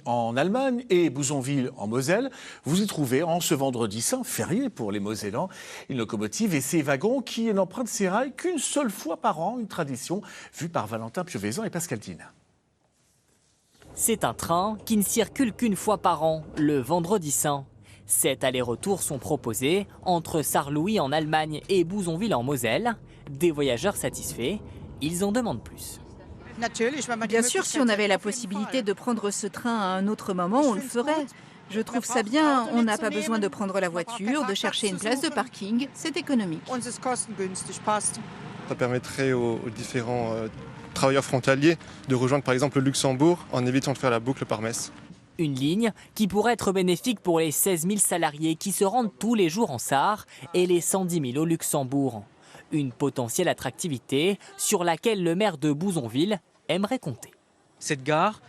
En Allemagne et Bouzonville en Moselle, vous y trouvez en ce vendredi saint, férié pour les Mosellans, une locomotive et ses wagons qui n'empruntent ses rails qu'une seule fois par an, une tradition vue par Valentin Piovesan et Pascal Dine. C'est un train qui ne circule qu'une fois par an, le vendredi saint. 7 allers-retours sont proposés entre Sarrelouis en Allemagne et Bouzonville en Moselle. Des voyageurs satisfaits, ils en demandent plus. Bien sûr, si on avait la possibilité de prendre ce train à un autre moment, on le ferait. Je trouve ça bien, on n'a pas besoin de prendre la voiture, de chercher une place de parking, c'est économique. Ça permettrait aux différents travailleurs frontaliers de rejoindre par exemple le Luxembourg en évitant de faire la boucle par Metz. Une ligne qui pourrait être bénéfique pour les 16 000 salariés qui se rendent tous les jours en Sarre et les 110 000 au Luxembourg. Une potentielle attractivité sur laquelle le maire de Bouzonville aimerait compter. Cette gare,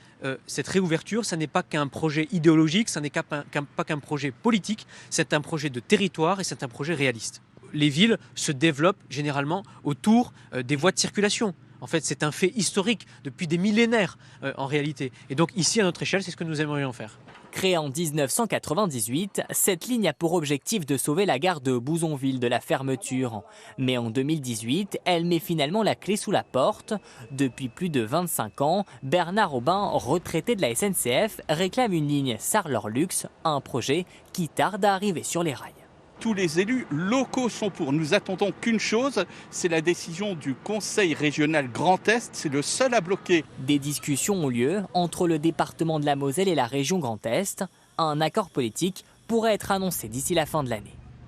cette réouverture, ça n'est pas qu'un projet idéologique, ça n'est pas qu'un projet politique, c'est un projet de territoire et c'est un projet réaliste. Les villes se développent généralement autour des voies de circulation. En fait, c'est un fait historique depuis des millénaires en réalité. Et donc ici, à notre échelle, c'est ce que nous aimerions faire. Créée en 1998, cette ligne a pour objectif de sauver la gare de Bouzonville de la fermeture. Mais en 2018, elle met finalement la clé sous la porte. Depuis plus de 25 ans, Bernard Aubin, retraité de la SNCF, réclame une ligne Sarre-Lorlux, un projet qui tarde à arriver sur les rails. Tous les élus locaux sont pour. Nous attendons qu'une chose, c'est la décision du Conseil régional Grand Est. C'est le seul à bloquer. Des discussions ont lieu entre le département de la Moselle et la région Grand Est. Un accord politique pourrait être annoncé d'ici la fin de l'année.